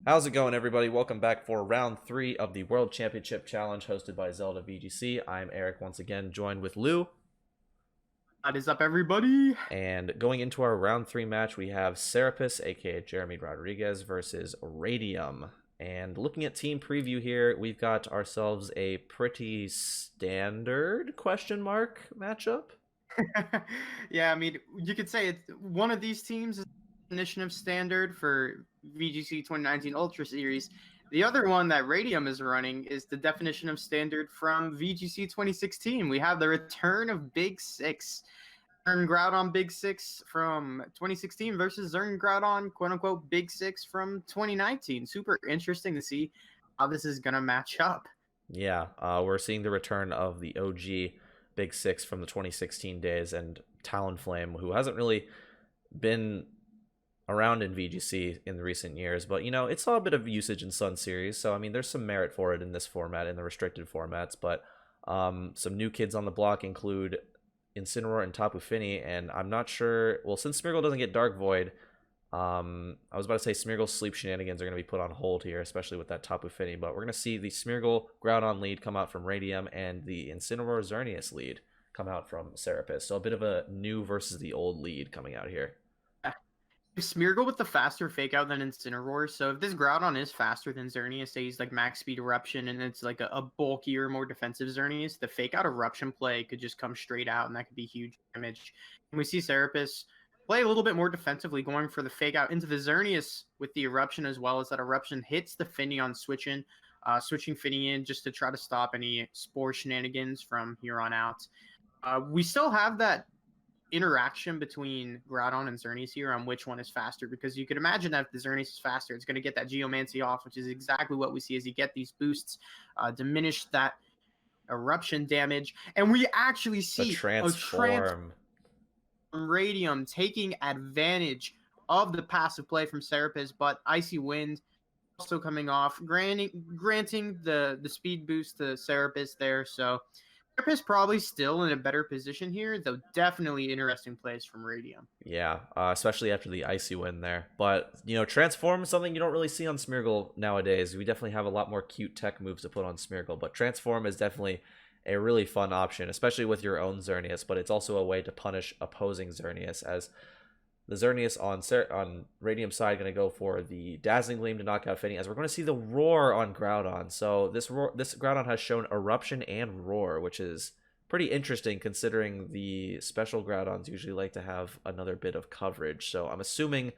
How's it going, everybody? Welcome back for round 3 of the World Championship Challenge hosted by Zelda VGC. I'm Eric, once again, joined with Lou. What is up, everybody? And going into our round 3 match, we have Serapis, aka Jeremy Rodrigues, versus Radium. And looking at team preview here, we've got ourselves a pretty standard question mark matchup. Yeah, I mean, you could say it's one of these teams is the definition of standard for VGC 2019 Ultra Series. The other one that Radium is running is the definition of standard from VGC 2016. We have the return of Big Six. Zern Groudon Big Six from 2016 versus Zern Groudon, quote unquote, Big Six from 2019. Super interesting to see how this is going to match up. Yeah, we're seeing the return of the OG Big Six from the 2016 days, and Talonflame, who hasn't really been around in VGC in the recent years, but it saw a bit of usage in Sun Series, so I mean there's some merit for it in this format, in the restricted formats. But some new kids on the block include Incineroar and Tapu Fini, and I'm not sure, well, since Smeargle doesn't get Dark Void, I was about to say Smeargle's sleep shenanigans are going to be put on hold here, especially with that Tapu Fini, but we're going to see the Smeargle Groudon lead come out from Radium and the Incineroar Xerneas lead come out from Serapis. So a bit of a new versus the old lead coming out here. Smeargle with the faster fake out than Incineroar. So if this Groudon is faster than Xerneas, say he's like max speed eruption and it's like a bulkier, more defensive Xerneas, the fake out eruption play could just come straight out and that could be huge damage. And we see Serapis play a little bit more defensively, going for the fake out into the Xerneas with the eruption, as well as that eruption hits the Fini on switching Fini in just to try to stop any spore shenanigans from here on out. We still have that interaction between Groudon and Xerneas here on which one is faster, because you could imagine that if the Xerneas is faster, it's going to get that Geomancy off, which is exactly what we see as you get these boosts, diminish that eruption damage, and we actually see the transform. Radium taking advantage of the passive play from Serapis, but Icy Wind also coming off, granting the speed boost to Serapis there. So Serapis probably still in a better position here, though definitely interesting plays from Radium. Yeah, especially after the Icy Wind there. But, Transform is something you don't really see on Smeargle nowadays. We definitely have a lot more cute tech moves to put on Smeargle, but Transform is definitely a really fun option, especially with your own Xerneas, but it's also a way to punish opposing Xerneas, as the Xerneas on Radium's side going to go for the Dazzling Gleam to knock out Fini, as we're going to see the Roar on Groudon. So this Groudon has shown Eruption and Roar, which is pretty interesting considering the special Groudons usually like to have another bit of coverage. So I'm assuming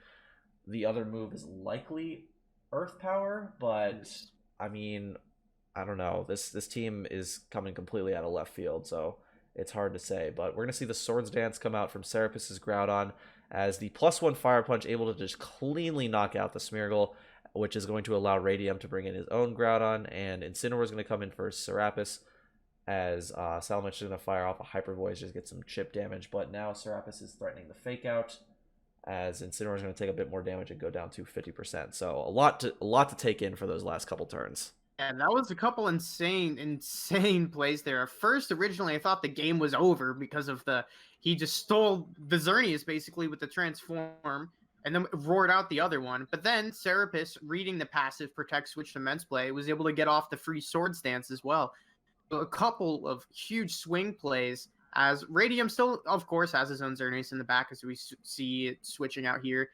the other move is likely Earth Power, but I mean, I don't know. This team is coming completely out of left field, so it's hard to say. But we're going to see the Swords Dance come out from Serapis' Groudon as the +1 Fire Punch, able to just cleanly knock out the Smeargle, which is going to allow Radium to bring in his own Groudon, and Incineroar is going to come in for Serapis, as Salamence is going to fire off a Hyper Voice, just get some chip damage. But now Serapis is threatening the Fake Out, as Incineroar is going to take a bit more damage and go down to 50%. So a lot to take in for those last couple turns. And that was a couple insane plays there. First, originally, I thought the game was over because of he just stole the Xerneas basically with the transform and then roared out the other one. But then Serapis, reading the passive Protect Switch to Immense Play, was able to get off the free Swords Dance as well. So a couple of huge swing plays, as Radium still, of course, has his own Xerneas in the back, as we see it switching out here.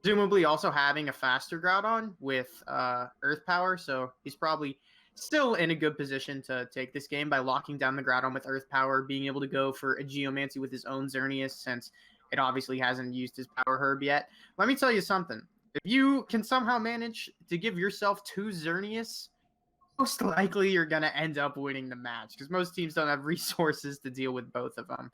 Presumably also having a faster Groudon with Earth Power, so he's probably still in a good position to take this game by locking down the Groudon with Earth Power, being able to go for a Geomancy with his own Xerneas, since it obviously hasn't used his Power Herb yet. Let me tell you something. If you can somehow manage to give yourself 2 Xerneas, most likely you're going to end up winning the match, because most teams don't have resources to deal with both of them.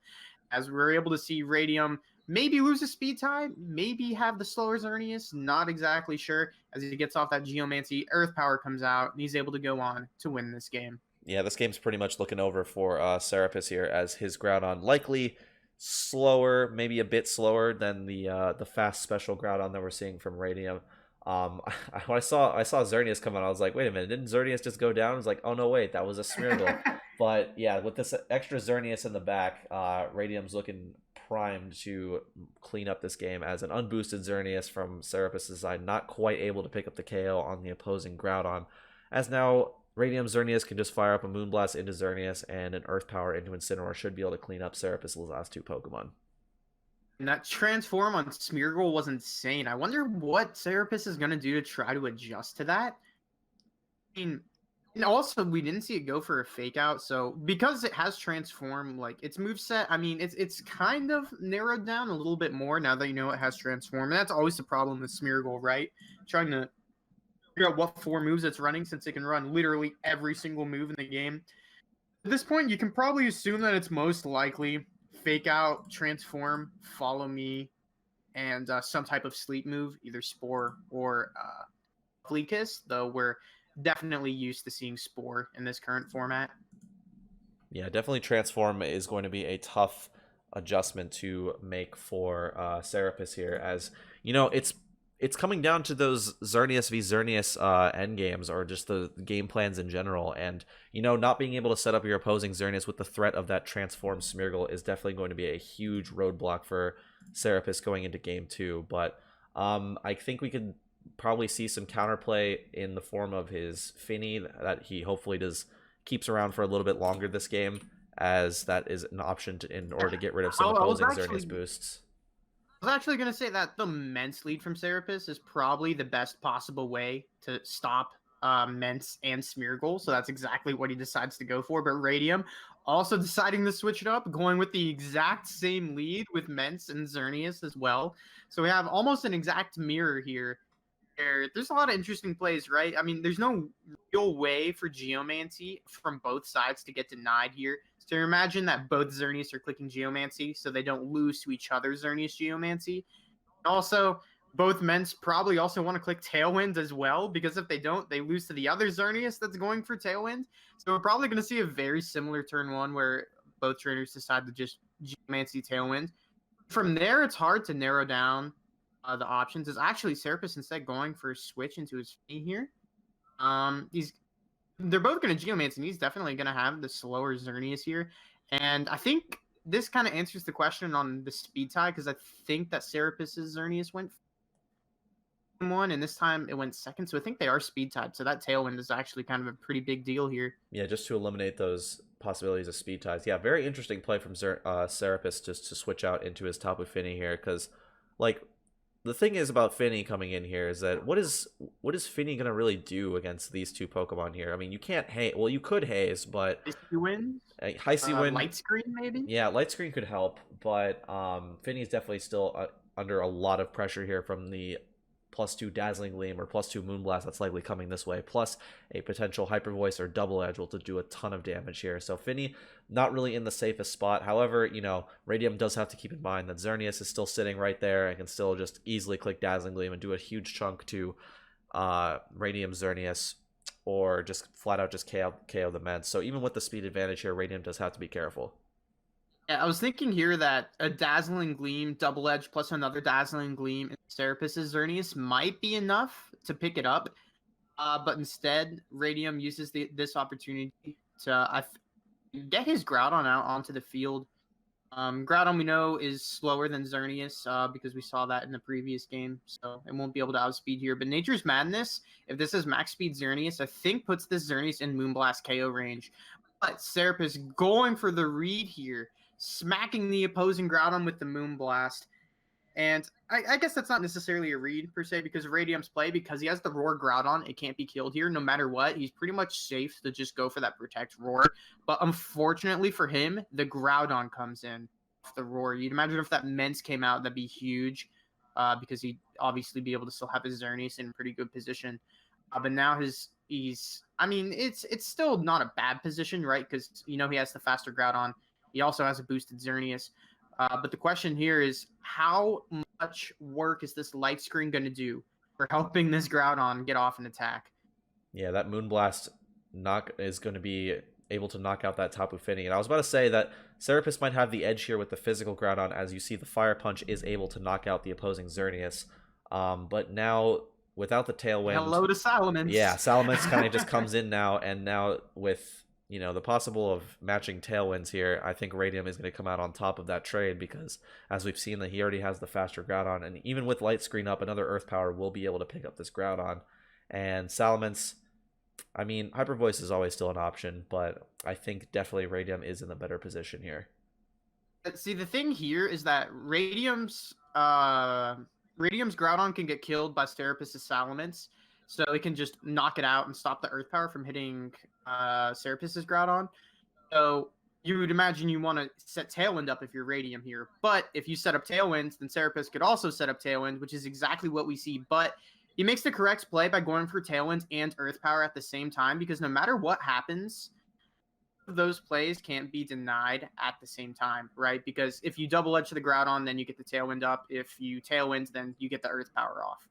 As we're able to see Radium maybe lose a speed tie, maybe have the slower Xerneas, not exactly sure. As he gets off that Geomancy, Earth Power comes out, and he's able to go on to win this game. Yeah, this game's pretty much looking over for Serapis here, as his Groudon likely slower, maybe a bit slower than the fast special Groudon that we're seeing from Radium. When I saw Xerneas come out, I was like, wait a minute, didn't Xerneas just go down? I was like, oh no, wait, that was a Smeargle. But yeah, with this extra Xerneas in the back, Radium's looking primed to clean up this game as an unboosted Xerneas from Serapis' side, not quite able to pick up the KO on the opposing Groudon, as now Radium Xerneas can just fire up a Moonblast into Xerneas and an Earth Power into Incineroar should be able to clean up Serapis' last two Pokemon. And that transform on Smeargle was insane. I wonder what Serapis is going to do to try to adjust to that. I mean, and also we didn't see it go for a fake out, so because it has transform, like its moveset, I mean it's kind of narrowed down a little bit more now that you know it has transform. And that's always the problem with Smeargle, right? Trying to figure out what 4 moves it's running, since it can run literally every single move in the game. At this point, you can probably assume that it's most likely fake out, transform, follow me, and some type of sleep move, either Spore or Flea Kiss, though we're definitely used to seeing Spore in this current format. Yeah, definitely transform is going to be a tough adjustment to make for Serapis here, as you know it's coming down to those Xerneas v Xerneas end games, or just the game plans in general, and you know, not being able to set up your opposing Xerneas with the threat of that transform Smeargle is definitely going to be a huge roadblock for Serapis going into game 2. But I think we could probably see some counterplay in the form of his Finny that he hopefully keeps around for a little bit longer this game, as that is an option in order to get rid of some opposing Xerneas boosts. I was actually going to say that the Mence lead from Serapis is probably the best possible way to stop Mence and Smeargle, so that's exactly what he decides to go for. But Radium also deciding to switch it up, going with the exact same lead with Mence and Xerneas as well. So we have almost an exact mirror here. There's a lot of interesting plays, right? I mean, there's no real way for Geomancy from both sides to get denied here. So imagine that both Xerneas are clicking Geomancy, so they don't lose to each other Xerneas Geomancy. Also, both Mence probably also want to click Tailwind as well, because if they don't, they lose to the other Xerneas that's going for Tailwind. So we're probably going to see a very similar turn 1 where both trainers decide to just Geomancy Tailwind. From there, it's hard to narrow down the options. Is actually Serapis instead going for a switch into his Finny here. They're both going to Geomancy, and he's definitely going to have the slower Xerneas here. And I think this kind of answers the question on the speed tie, because I think that Serapis's Xerneas went 1, and this time it went second. So I think they are speed tied. So that Tailwind is actually kind of a pretty big deal here. Yeah, just to eliminate those possibilities of speed ties. Yeah, very interesting play from Serapis just to switch out into his Tapu Fini here, because like, the thing is about Finny coming in here is that what is Finny gonna really do against these two Pokemon here? I mean, you can't haze. Well, you could haze, but Icy Wind, Light Screen maybe. Yeah, Light Screen could help, but Finny is definitely still under a lot of pressure here from the +2 Dazzling Gleam or +2 Moonblast that's likely coming this way, plus a potential Hyper Voice or Double Edge will to do a ton of damage here. So Finny not really in the safest spot. However, you know, Radium does have to keep in mind that Xerneas is still sitting right there and can still just easily click Dazzling Gleam and do a huge chunk to Radium Xerneas, or just flat out just KO the Mence. So even with the speed advantage here, Radium does have to be careful. Yeah, I was thinking here that a Dazzling Gleam, Double Edge, plus another Dazzling Gleam in Serapis' Xerneas might be enough to pick it up. But instead, Radium uses this opportunity to get his Groudon out onto the field. Groudon, we know, is slower than Xerneas because we saw that in the previous game, so it won't be able to outspeed here. But Nature's Madness, if this is max speed Xerneas, I think puts this Xerneas in Moonblast KO range. But Serapis going for the read here, smacking the opposing Groudon with the Moonblast. And I guess that's not necessarily a read, per se, because of Radium's play. Because he has the Roar Groudon, it can't be killed here no matter what. He's pretty much safe to just go for that Protect Roar. But unfortunately for him, the Groudon comes in off the Roar. You'd imagine if that Mence came out, that'd be huge. Because he'd obviously be able to still have his Xerneas in pretty good position. But now I mean, it's still not a bad position, right? Because, you know, he has the faster Groudon. He also has a boosted Xerneas. But the question here is, how much work is this Light Screen going to do for helping this Groudon get off an attack? Yeah, that Moonblast is going to be able to knock out that Tapu Fini. And I was about to say that Serapis might have the edge here with the physical Groudon, as you see the Fire Punch is able to knock out the opposing Xerneas. But now, without the Tailwind... Hello to Salamence. Yeah, Salamence kind of just comes in now, and now with the possible of matching tailwinds here, I think Radium is going to come out on top of that trade because, as we've seen, that he already has the faster Groudon, and even with Light Screen up, another Earth Power will be able to pick up this Groudon. And Salamence, I mean, Hyper Voice is always still an option, but I think definitely Radium is in the better position here. See, the thing here is that Radium's Groudon can get killed by Serapis' Salamence, so it can just knock it out and stop the Earth Power from hitting Serapis' Groudon. So you would imagine you want to set Tailwind up if you're Radium here. But if you set up Tailwind, then Serapis could also set up Tailwind, which is exactly what we see. But he makes the correct play by going for Tailwind and Earth Power at the same time, because no matter what happens, those plays can't be denied at the same time, right? Because if you double edge the Groudon, then you get the Tailwind up. If you Tailwind, then you get the Earth Power off.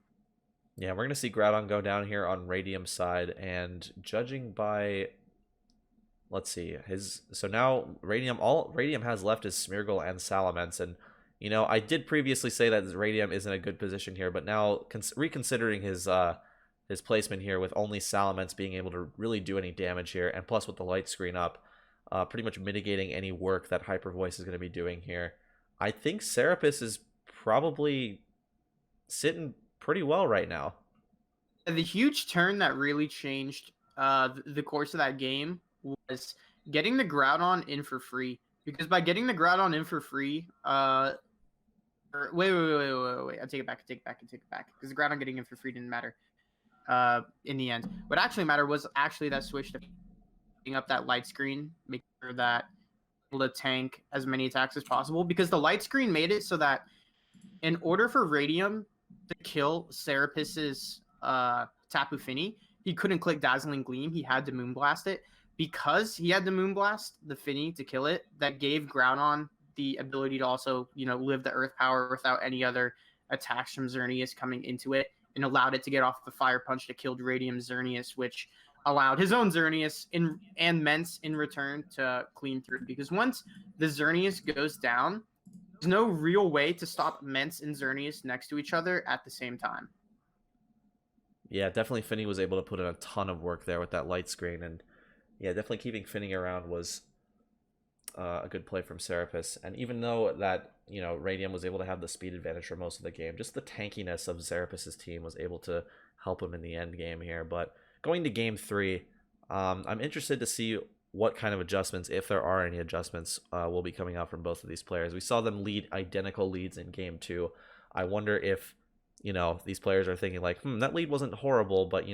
Yeah, we're going to see Groudon go down here on Radium's side, and judging by, let's see, so now all Radium has left is Smeargle and Salamence, and I did previously say that Radium is in a good position here, but now reconsidering his placement here with only Salamence being able to really do any damage here, and plus with the Light Screen up, pretty much mitigating any work that Hyper Voice is going to be doing here, I think Serapis is probably sitting pretty well right now. The huge turn that really changed the course of that game was getting the Groudon in for free. Because by getting the Groudon in for free, wait. I take it back. Because the Groudon getting in for free didn't matter in the end. What actually mattered was actually that switch to picking up that Light Screen, making sure that able to tank as many attacks as possible. Because the Light Screen made it so that in order for Radium to kill Serapis's Tapu Fini, he couldn't click Dazzling Gleam. He had to Moonblast it. Because he had to Moonblast the Fini to kill it, that gave Groudon the ability to also, live the Earth Power without any other attacks from Xerneas coming into it, and allowed it to get off the Fire Punch that killed Radium Xerneas, which allowed his own Xerneas and Mence in return to clean through. Because once the Xerneas goes down, there's no real way to stop Mence and Xerneas next to each other at the same time. Yeah, definitely Fini was able to put in a ton of work there with that Light Screen, and yeah, definitely keeping Fini around was a good play from Serapis. And even though that, Radium was able to have the speed advantage for most of the game, just the tankiness of Serapis's team was able to help him in the end game here. But going to game 3, I'm interested to see what kind of adjustments, if there are any adjustments, will be coming out from both of these players. We saw them lead identical leads in game 2. I wonder if, these players are thinking like, that lead wasn't horrible, but,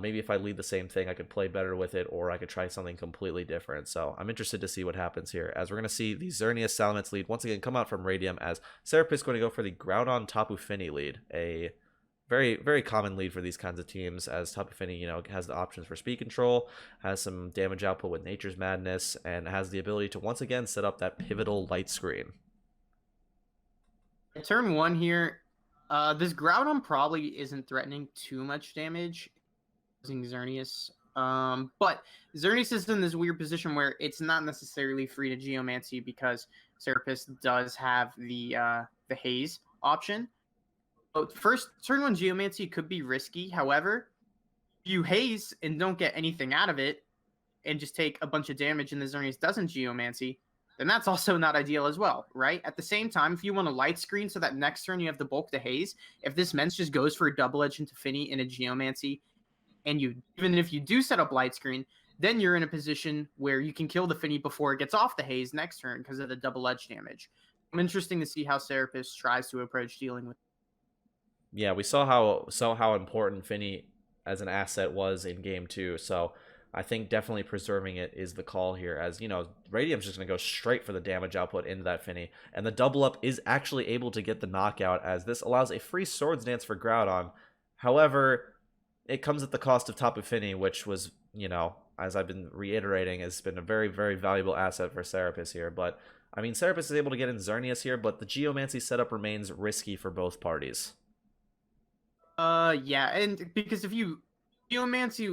maybe if I lead the same thing, I could play better with it, or I could try something completely different. So I'm interested to see what happens here, as we're going to see the Xerneas Salamence lead once again come out from Radium, as Serapis is going to go for the Groudon Tapu Fini lead, a very, very common lead for these kinds of teams, as Tapu Fini, has the options for speed control, has some damage output with Nature's Madness, and has the ability to once again set up that pivotal Light Screen. Turn 1 here, this Groudon probably isn't threatening too much damage using Xerneas. But Xerneas is in this weird position where it's not necessarily free to Geomancy, because Serapis does have the Haze option. But first, turn 1 Geomancy could be risky. However, if you Haze and don't get anything out of it, and just take a bunch of damage and the Xerneas doesn't Geomancy, then that's also not ideal as well, right? At the same time, if you want a Light Screen so that next turn you have the bulk to Haze, if this Mence just goes for a double edge into Fini in a Geomancy, and even if you do set up Light Screen, then you're in a position where you can kill the Fini before it gets off the Haze next turn because of the double edge damage. I'm interesting to see how Serapis tries to approach dealing with. Yeah, we saw how important Fini as an asset was in game 2, so I think definitely preserving it is the call here, as, Radium's just going to go straight for the damage output into that Fini, and the double up is actually able to get the knockout, as this allows a free Swords Dance for Groudon. However, it comes at the cost of Tapu Fini, which was, as I've been reiterating, has been a very, very valuable asset for Serapis here. But, I mean, Serapis is able to get in Xerneas here, but the Geomancy setup remains risky for both parties. Yeah, and because if you Geomancy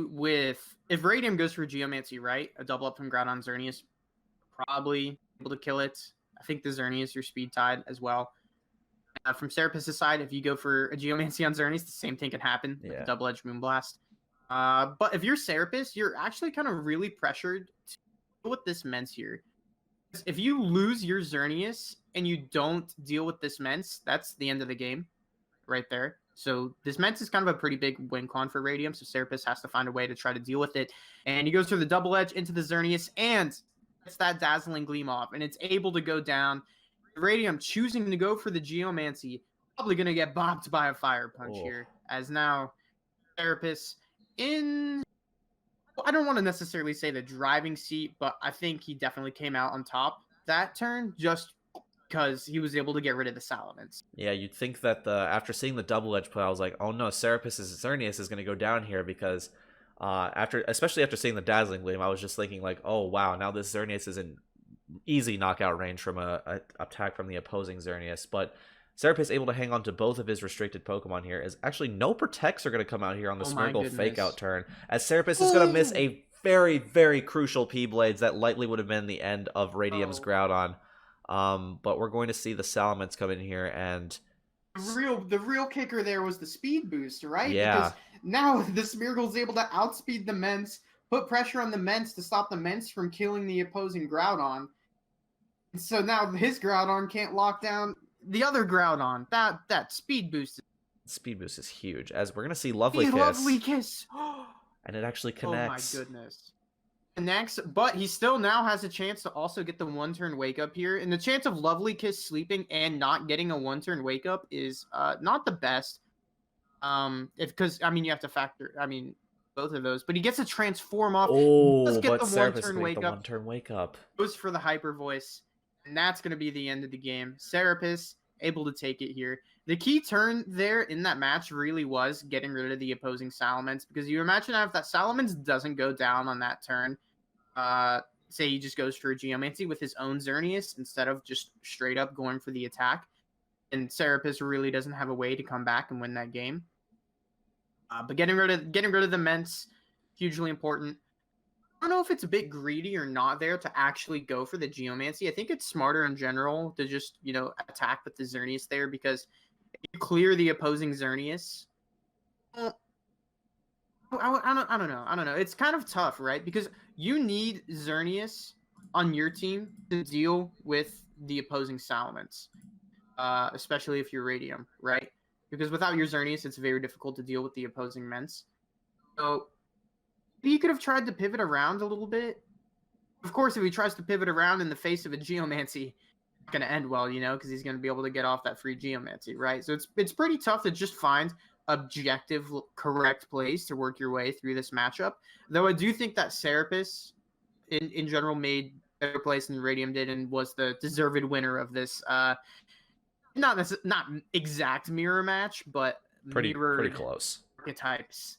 if Radium goes for Geomancy, right, a double up from Groudon Xerneas, probably able to kill it. I think the Xerneas are speed tied as well. From Serapis' side, if you go for a Geomancy on Xerneas, the same thing can happen with the double-edged Moonblast. But if you're Serapis, you're actually kind of really pressured to deal with this Mence here. If you lose your Xerneas and you don't deal with this Mence, that's the end of the game right there. So this Mence is kind of a pretty big win con for Radium, so Serapis has to find a way to try to deal with it. And he goes through the double edge into the Xerneas and gets that Dazzling Gleam off, and it's able to go down. Radium choosing to go for the Geomancy, probably going to get bopped by a Fire Punch here, as now Serapis in... I don't want to necessarily say the driving seat, but I think he definitely came out on top that turn just because he was able to get rid of the Salamence. Yeah, you'd think that after seeing the double edge play, I was like, oh no, Serapis' Xerneas is going to go down here because especially after seeing the Dazzling Gleam, I was just thinking like, oh wow, now this Xerneas is in easy knockout range from a attack from the opposing Xerneas, but Serapis able to hang on to both of his restricted Pokemon here, as actually no Protects are going to come out here on the Smeargle Fake Out turn, as Serapis is going to miss a very, very crucial P-Blades that likely would have been the end of Radium's Groudon. But we're going to see the Salamence come in here, and the real kicker there was the speed boost, right? Yeah. Because now the Smeargle is able to outspeed the Mence, put pressure on the Mence to stop the Mence from killing the opposing Groudon. So now his Groudon can't lock down the other Groudon. That speed boost. Speed boost is huge, as we're gonna see Lovely Kiss. Lovely Kiss. And it actually connects. Oh my goodness. Connects, but he still now has a chance to also get the one-turn wake-up here. And the chance of Lovely Kiss sleeping and not getting a one-turn wake-up is not the best. Because, I mean, you have to factor, both of those. But he gets a transform off. Oh, get but the one-turn wake-up. One-turn wake-up. Goes for the Hyper Voice. And that's going to be the end of the game. Serapis able to take it here. The key turn there in that match really was getting rid of the opposing Salamence, because you imagine if that Salamence doesn't go down on that turn, say he just goes for a Geomancy with his own Xerneas instead of just straight up going for the attack, and Serapis really doesn't have a way to come back and win that game. But getting rid of the Mence, hugely important. I don't know if it's a bit greedy or not there to actually go for the Geomancy. I think it's smarter in general to just, attack with the Xerneas there, because if you clear the opposing Xerneas, I don't know. It's kind of tough, right? Because you need Xerneas on your team to deal with the opposing Salamence, especially if you're Radium, right? Because without your Xerneas, it's very difficult to deal with the opposing Mence. So he could have tried to pivot around a little bit. Of course, if he tries to pivot around in the face of a Geomancy, it's going to end well, because he's going to be able to get off that free Geomancy, right? So it's pretty tough to just find objective, correct plays to work your way through this matchup. Though I do think that Serapis, in general, made better plays than Radium did and was the deserved winner of this. Not exact mirror match, but pretty close archetypes.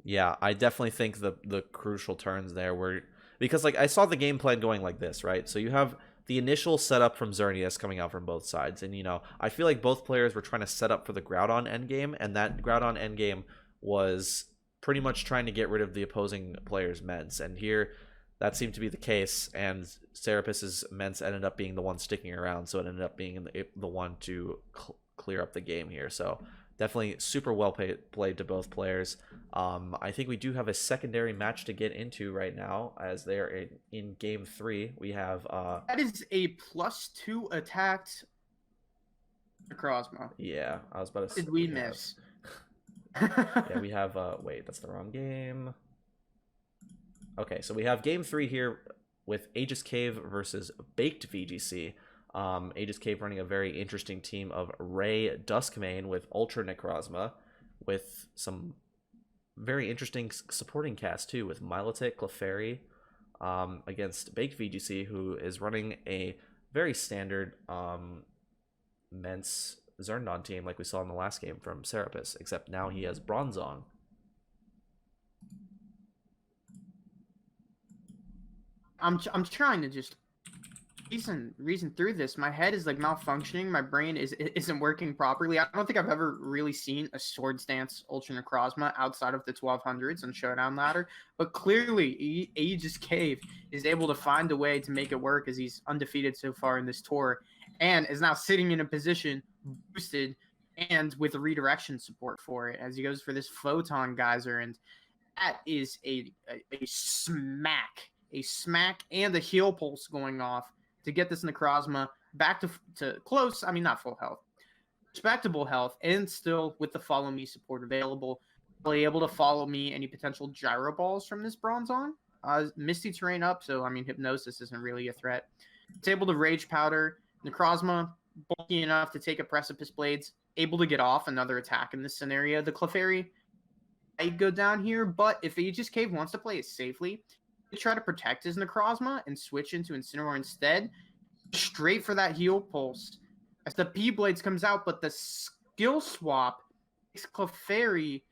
Yeah, I definitely think the crucial turns there were, because like I saw the game plan going like this, right? So you have the initial setup from Xerneas coming out from both sides, and I feel like both players were trying to set up for the Groudon endgame, and that Groudon endgame was pretty much trying to get rid of the opposing player's Mence, and here that seemed to be the case, and Serapis's Mence ended up being the one sticking around, so it ended up being the one to clear up the game here. So definitely super well played to both players. I think we do have a secondary match to get into right now, as they're in game 3. We have that is a +2 attacked Necrozma. Yeah, I was about to say. Did we miss? Yeah, we have wait, that's the wrong game. Okay, so we have game 3 here with Aegis Cave versus Baked VGC. Aegis Cave running a very interesting team of Ray Duskmane with Ultra Necrozma, with some very interesting supporting cast too, with Milotic, Clefairy, against Baked VGC, who is running a very standard Mence Zerndon team like we saw in the last game from Serapis, except now he has Bronzong. I'm trying to just reason through this. My head is like malfunctioning. My brain isn't working properly. I don't think I've ever really seen a Swords Dance Ultra Necrozma outside of the 1200s and Showdown Ladder. But clearly, Aegis Cave is able to find a way to make it work, as he's undefeated so far in this tour, and is now sitting in a position boosted and with redirection support for it, as he goes for this Photon Geyser, and that is a smack, and a heal pulse going off to get this Necrozma back to close. I mean, not full health, respectable health, and still with the follow me support available, really able to follow me any potential gyro balls from this Bronzong. Misty Terrain up, so I mean Hypnosis isn't really a threat. It's able to Rage Powder. Necrozma bulky enough to take a Precipice Blades, able to get off another attack in this scenario. The Clefairy might go down here, but if Aegis Cave wants to play it safely, he try to protect his Necrozma and switch into Incineroar instead, straight for that heal pulse. As the P-Blades comes out, but the skill swap makes Clefairy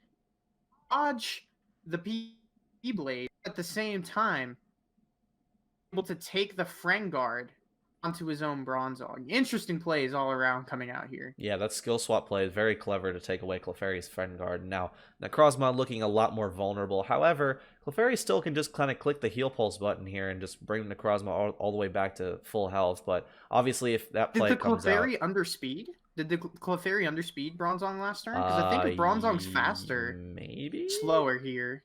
dodge the P-Blade at the same time, able to take the Friend Guard onto his own Bronzong. Interesting plays all around coming out here. Yeah, that skill swap play is very clever to take away Clefairy's Friend Guard. Now, Necrozma looking a lot more vulnerable. However, Clefairy still can just kind of click the Heal Pulse button here and just bring Necrozma all the way back to full health. But obviously, if that play comes out... Did the Clefairy underspeed? Did the Clefairy underspeed Bronzong last turn? Because I think Bronzong's faster. Maybe? Slower here.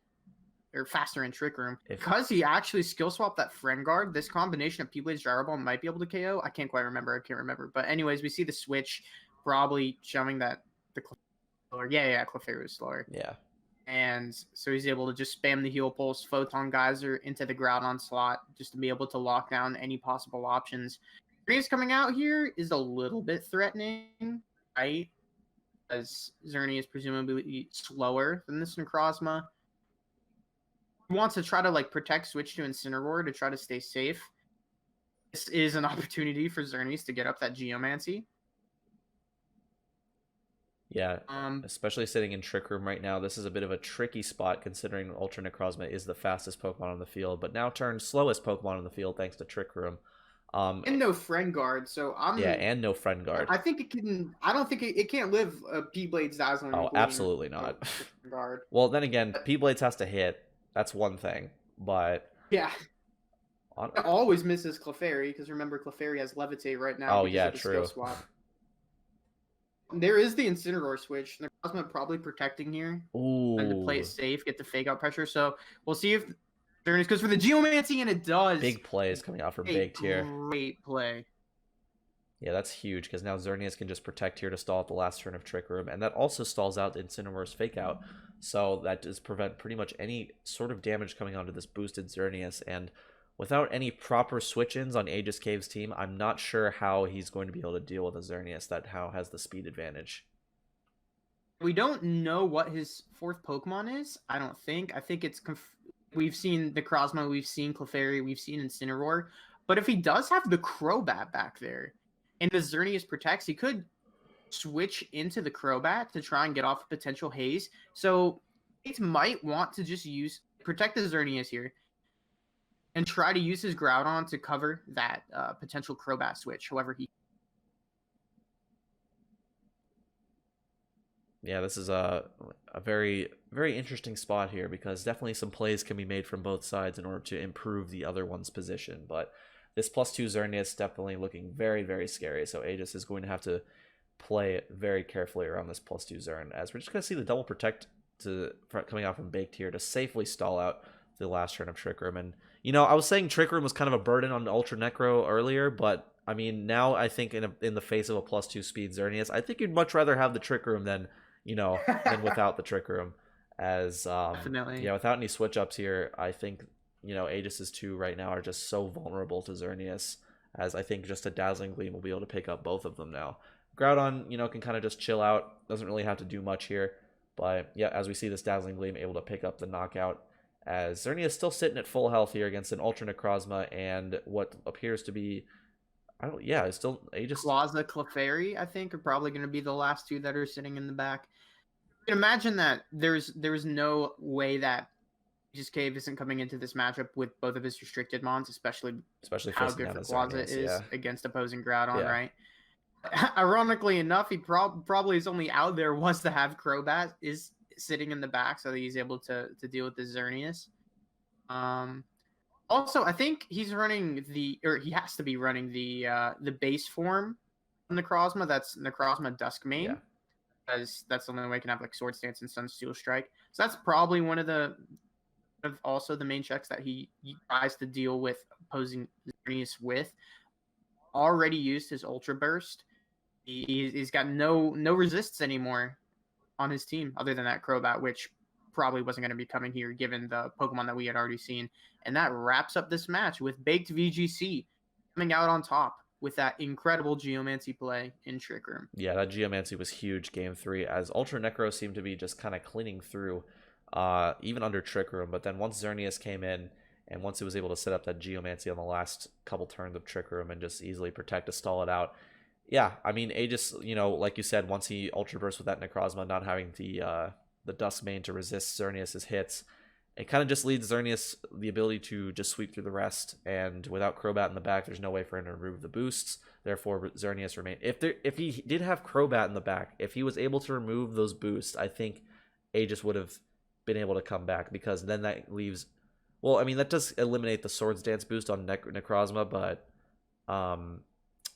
Or faster in Trick Room. Because he actually skill swapped that Friend Guard, this combination of P-Blades Gyro Ball might be able to KO. I can't quite remember. I can't remember. But anyways, we see the switch probably showing that the Clefairy... Yeah, Clefairy was slower. Yeah. And so he's able to just spam the Heal Pulse, Photon Geyser into the Groudon slot just to be able to lock down any possible options. Xerneas coming out here is a little bit threatening, right? As Xerneas is presumably slower than this Necrozma. He wants to try to protect, switch to Incineroar to try to stay safe. This is an opportunity for Xerneas to get up that Geomancy. Yeah, especially sitting in Trick Room right now. This is a bit of a tricky spot considering Ultra Necrozma is the fastest Pokemon on the field, but now turned slowest Pokemon on the field thanks to Trick Room. And no Friend Guard, so and no Friend Guard. I think it can. I don't think it can't live P-Blades Dazzling. Oh, absolutely not. Guard. Well, then again, P-Blades has to hit. That's one thing, but yeah, it always misses Clefairy because remember Clefairy has Levitate right now. Oh yeah, true. There is the Incineroar switch. Necrozma probably protecting here. Ooh. And to play it safe, get the fake out pressure. So we'll see if Xerneas goes for the Geomancy, and it does. Big plays coming out for Baked here. Great play. Yeah, that's huge because now Xerneas can just protect here to stall at the last turn of Trick Room, and that also stalls out Incineroar's Fake Out. So that does prevent pretty much any sort of damage coming onto this boosted Xerneas, and without any proper switch-ins on Aegis Cave's team, I'm not sure how he's going to be able to deal with a Xerneas that has the speed advantage. We don't know what his fourth Pokemon is, I don't think. I think it's... We've seen Necrozma, we've seen Clefairy, we've seen Incineroar, but if he does have the Crobat back there, and the Xerneas protects, he could switch into the Crobat to try and get off a potential haze. So it might want to just protect the Xerneas here and try to use his Groudon to cover that potential Crobat switch. However, yeah, this is a very, very interesting spot here because definitely some plays can be made from both sides in order to improve the other one's position. But this +2 Xerneas definitely looking very, very scary. So Aegis is going to have to play very carefully around this +2 Xern, as we're just going to see the double protect coming out from Baked here to safely stall out the last turn of Trick Room. And, I was saying Trick Room was kind of a burden on Ultra Necro earlier, but, I mean, now I think in the face of a +2 speed Xerneas, I think you'd much rather have the Trick Room than without the Trick Room. As, definitely. Yeah, without any switch-ups here, I think, Aegis's 2 right now are just so vulnerable to Xerneas, as I think just a Dazzling Gleam will be able to pick up both of them now. Groudon, can kind of just chill out. Doesn't really have to do much here. But, yeah, as we see this Dazzling Gleam able to pick up the knockout. As Xerneas is still sitting at full health here against an Ultra Necrozma and what appears to be... it's still Aegis... Clawza, Clefairy, I think, are probably going to be the last two that are sitting in the back. You can imagine that there's no way that Aegis Cave isn't coming into this matchup with both of his restricted mons, especially how good for Clawza is against opposing Groudon, right? Ironically enough, he probably his only out there was to have Crobat is sitting in the back, so that he's able to deal with the Xerneas. Also, I think he's running he has to be running the base form of Necrozma. That's Necrozma Duskmane. because that's the only way I can have like Sword Stance and Sun Steel Strike. So that's probably one of the also the main checks that he tries to deal with opposing Xerneas with. Already used his Ultra Burst. He's got no resists anymore on his team other than that Crobat, which probably wasn't going to be coming here given the Pokemon that we had already seen. And that wraps up this match with Baked VGC coming out on top with that incredible Geomancy play in Trick Room. Yeah, that Geomancy was huge game 3, as Ultra Necro seemed to be just kind of cleaning through, even under Trick Room. But then once Xerneas came in, and once it was able to set up that Geomancy on the last couple turns of Trick Room and just easily protect to stall it out, yeah, I mean, Aegis, you know, like you said, once he Ultra Burst with that Necrozma, not having the Dusk Mane to resist Xerneas' hits, it kind of just leads Xerneas the ability to just sweep through the rest, and without Crobat in the back, there's no way for him to remove the boosts. Therefore, Xerneas remain. If he did have Crobat in the back, if he was able to remove those boosts, I think Aegis would have been able to come back, because then that leaves. Well, I mean, that does eliminate the Swords Dance boost on Necrozma, but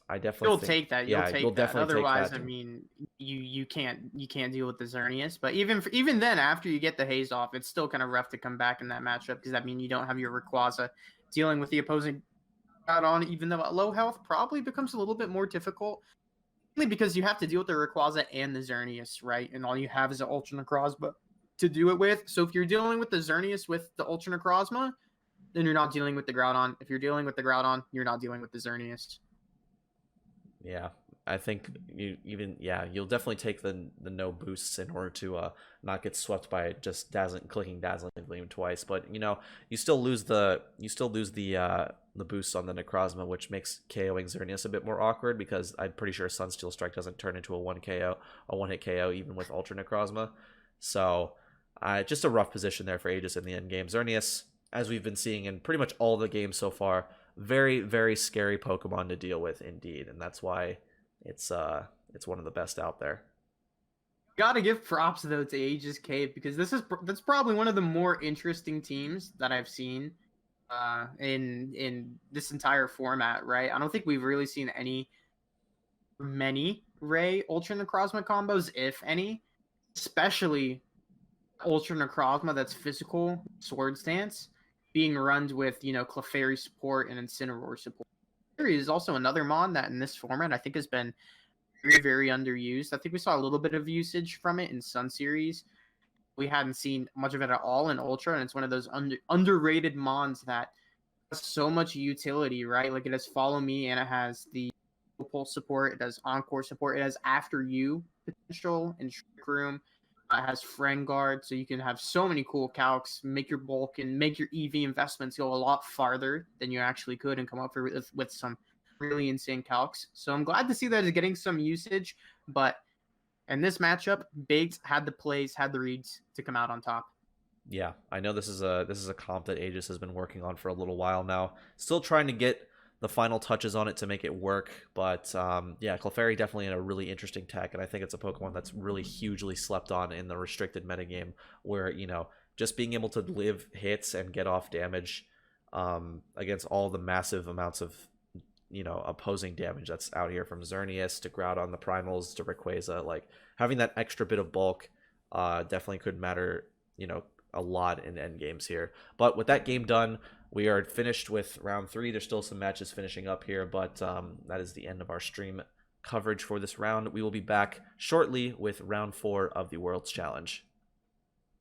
I definitely take that. Yeah, you'll definitely Otherwise, take that. I mean, you can't deal with the Xerneas. But even then, after you get the haze off, it's still kind of rough to come back in that matchup, because that means you don't have your Rayquaza dealing with the opposing on, even though at low health probably becomes a little bit more difficult. Mainly because you have to deal with the Rayquaza and the Xerneas, right? And all you have is an Ultra Necrozma to do it with. So if you're dealing with the Xerneas with the Ultra Necrozma, then you're not dealing with the Groudon. If you're dealing with the Groudon, you're not dealing with the Xerneas. Yeah, I think you'll definitely take the no boosts in order to not get swept by just clicking Dazzling Gleam twice. But you know, you still lose the boost on the Necrozma, which makes KOing Xerneas a bit more awkward, because I'm pretty sure Sunsteel Strike doesn't turn into a one hit KO even with Ultra Necrozma. So just a rough position there for Aegis in the end game. Xerneas, as we've been seeing in pretty much all the games so far, very, very scary Pokemon to deal with indeed, and that's why it's one of the best out there. Gotta give props though to Aegis Cave, because that's probably one of the more interesting teams that I've seen in this entire format, right? I don't think we've really seen many Ray Ultra Necrozma combos, if any, especially Ultra Necrozma that's physical Sword Stance being run with, you know, Clefairy support and Incineroar support. Clefairy is also another mon that in this format I think has been very, very underused. I think we saw a little bit of usage from it in Sun Series. We hadn't seen much of it at all in Ultra, and it's one of those underrated mons that has so much utility, right? Like, it has Follow Me, and it has the Pulse support, it has Encore support, it has After You potential in Trick Room. It has Friend Guard, so you can have so many cool calcs, make your bulk and make your EV investments go a lot farther than you actually could, and come up with some really insane calcs. So I'm glad to see that it's getting some usage, but in this matchup, Baked had the plays, had the reads to come out on top. Yeah, I know this is a comp that Aegis has been working on for a little while now. Still trying to get the final touches on it to make it work, but yeah, Clefairy definitely in a really interesting tech, and I think it's a Pokemon that's really hugely slept on in the restricted metagame, where, you know, just being able to live hits and get off damage against all the massive amounts of, you know, opposing damage that's out here, from Xerneas to Groudon, the Primals to Rayquaza, like having that extra bit of bulk definitely could matter, you know, a lot in end games here. But with that game done, we are finished with round 3. There's still some matches finishing up here, but that is the end of our stream coverage for this round. We will be back shortly with round 4 of the Worlds Challenge.